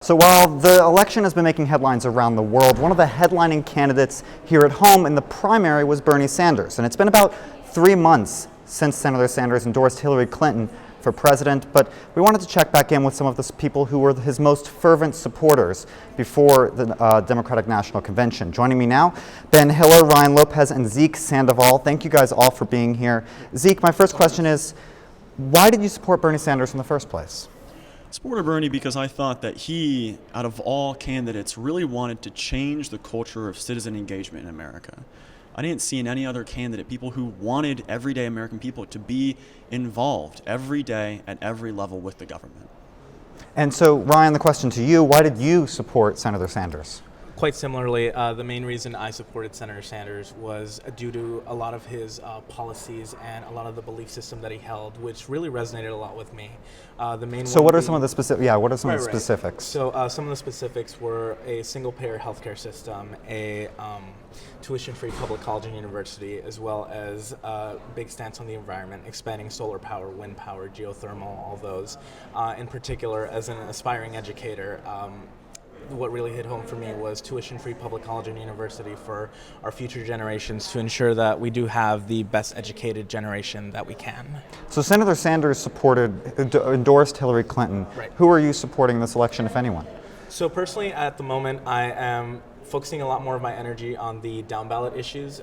So while the election has been making headlines around the world, one of the headlining candidates here at home in the primary was Bernie Sanders. And it's been about 3 months since Senator Sanders endorsed Hillary Clinton for president, but we wanted to check back in with some of the people who were his most fervent supporters before the Democratic National Convention. Joining me now, Ben Hiller, Ryan Lopez, and Zeke Sandoval. Thank you guys all for being here. Zeke, my first question is, why did you support Bernie Sanders in the first place? I supported Bernie because I thought that he, out of all candidates, really wanted to change the culture of citizen engagement in America. I didn't see in any other candidate people who wanted everyday American people to be involved every day at every level with the government. And so, Ryan, the question to you, why did you support Senator Sanders? Quite similarly, the main reason I supported Senator Sanders was due to a lot of his policies and a lot of the belief system that he held, which really resonated a lot with me. So what are some of the specific? Yeah, what are some of the specifics? So some of the specifics were a single-payer healthcare system, a tuition-free public college and university, as well as a big stance on the environment, expanding solar power, wind power, geothermal, all those. In particular, as an aspiring educator, what really hit home for me was tuition-free public college and university for our future generations to ensure that we do have the best educated generation that we can. So Senator Sanders endorsed Hillary Clinton. Right. Who are you supporting this election, if anyone? So personally, at the moment, I am focusing a lot more of my energy on the down-ballot issues.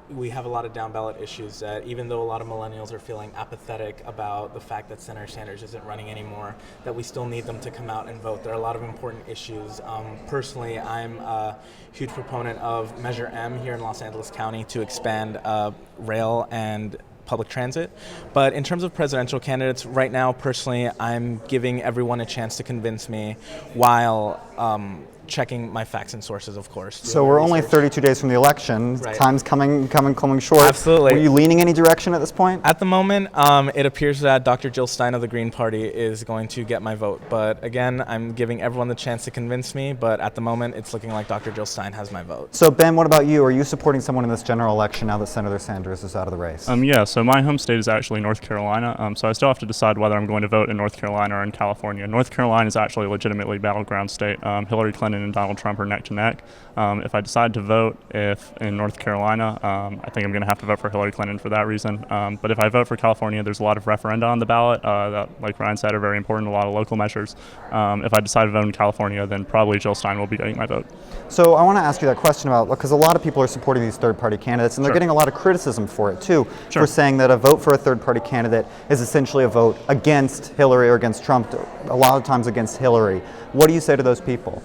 We have a lot of down-ballot issues that even though a lot of millennials are feeling apathetic about the fact that Senator Sanders isn't running anymore, that we still need them to come out and vote. There are a lot of important issues. Personally, I'm a huge proponent of Measure M here in Los Angeles County to expand rail and public transit. But in terms of presidential candidates, right now, personally, I'm giving everyone a chance to convince me while checking my facts and sources, of course. So we're only 32 days from the election. Right. Time's coming short. Absolutely. Are you leaning any direction at this point? At the moment, it appears that Dr. Jill Stein of the Green Party is going to get my vote. But again, I'm giving everyone the chance to convince me. But at the moment, it's looking like Dr. Jill Stein has my vote. So Ben, what about you? Are you supporting someone in this general election now that Senator Sanders is out of the race? Yeah, so my home state is actually North Carolina. So I still have to decide whether I'm going to vote in North Carolina or in California. North Carolina is actually a legitimately battleground state. Hillary Clinton and Donald Trump are neck to neck. If I decide to vote in North Carolina, I think I'm going to have to vote for Hillary Clinton for that reason. But if I vote for California, there's a lot of referenda on the ballot that, like Ryan said, are very important, a lot of local measures. If I decide to vote in California, then probably Jill Stein will be getting my vote. So I want to ask you that question about, because a lot of people are supporting these third-party candidates, and they're Sure. getting a lot of criticism for it, too, Sure. for saying that a vote for a third-party candidate is essentially a vote against Hillary or against Trump, a lot of times against Hillary. What do you say to those people?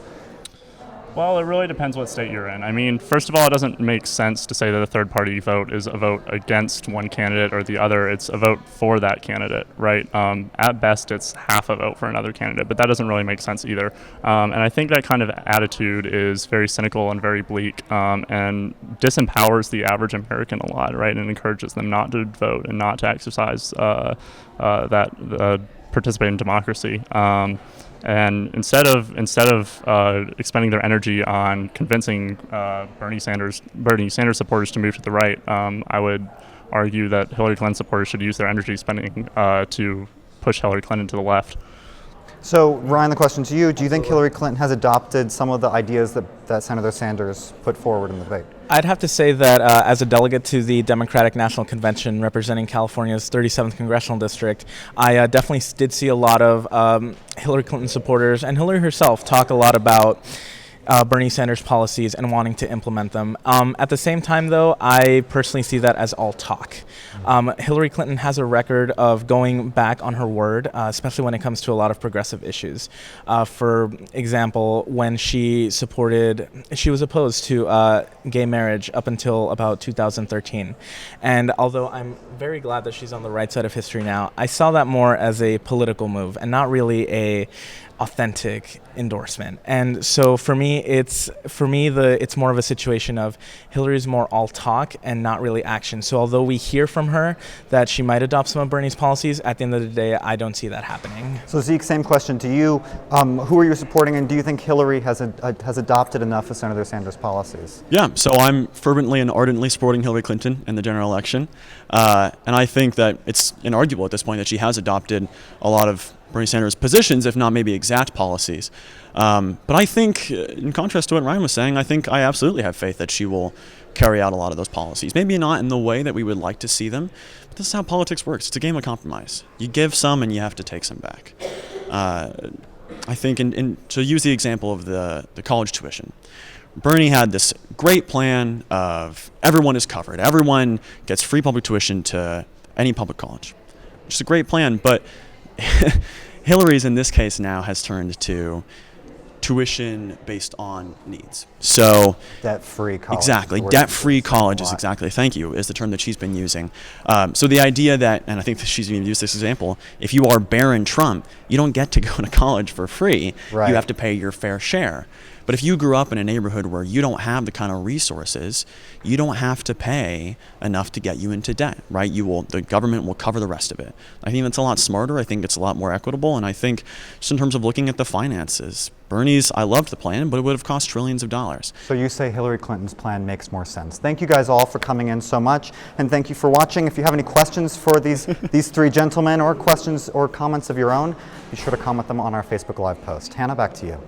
Well, it really depends what state you're in. I mean, first of all, it doesn't make sense to say that a third-party vote is a vote against one candidate or the other. It's a vote for that candidate, right? At best, it's half a vote for another candidate, but that doesn't really make sense either. And I think that kind of attitude is very cynical and very bleak, and disempowers the average American a lot, right? And encourages them not to vote and not to exercise participate in democracy. And instead of expending their energy on convincing Bernie Sanders supporters to move to the right, I would argue that Hillary Clinton supporters should use their energy spending to push Hillary Clinton to the left. So, Ryan, the question to you, do you think Hillary Clinton has adopted some of the ideas that Senator Sanders put forward in the debate? I'd have to say that as a delegate to the Democratic National Convention representing California's 37th Congressional District, I definitely did see a lot of Hillary Clinton supporters and Hillary herself talk a lot about Bernie Sanders' policies and wanting to implement them. At the same time, though, I personally see that as all talk. Hillary Clinton has a record of going back on her word, especially when it comes to a lot of progressive issues. For example, when she was opposed to gay marriage up until about 2013. And although I'm very glad that she's on the right side of history now, I saw that more as a political move and not really a authentic endorsement. And so for me it's more of a situation of Hillary's more all talk and not really action. So although we hear from her that she might adopt some of Bernie's policies, at the end of the day I don't see that happening. So Zeke, same question to you. Who are you supporting, and do you think Hillary has adopted enough of Senator Sanders' policies? Yeah, so I'm fervently and ardently supporting Hillary Clinton in the general election. And I think that it's inarguable at this point that she has adopted a lot of Bernie Sanders' positions, if not maybe exact policies. But I think, in contrast to what Ryan was saying, I absolutely have faith that she will carry out a lot of those policies. Maybe not in the way that we would like to see them, but this is how politics works. It's a game of compromise. You give some and you have to take some back. I think, to use the example of the college tuition, Bernie had this great plan of everyone is covered. Everyone gets free public tuition to any public college, which is a great plan. But Hillary's, in this case now, has turned to tuition based on needs. So debt-free college. Exactly. Debt-free college is exactly, thank you, is the term that she's been using. So the idea that, and I think that she's even used this example, if you are Barron Trump, you don't get to go to college for free. Right. You have to pay your fair share. But if you grew up in a neighborhood where you don't have the kind of resources, you don't have to pay enough to get you into debt, right? The government will cover the rest of it. I think that's a lot smarter. I think it's a lot more equitable. And I think just in terms of looking at the finances, I loved the plan, but it would have cost trillions of dollars. So you say Hillary Clinton's plan makes more sense. Thank you guys all for coming in so much, and thank you for watching. If you have any questions for these three gentlemen, or questions or comments of your own, be sure to comment them on our Facebook Live post. Hannah, back to you.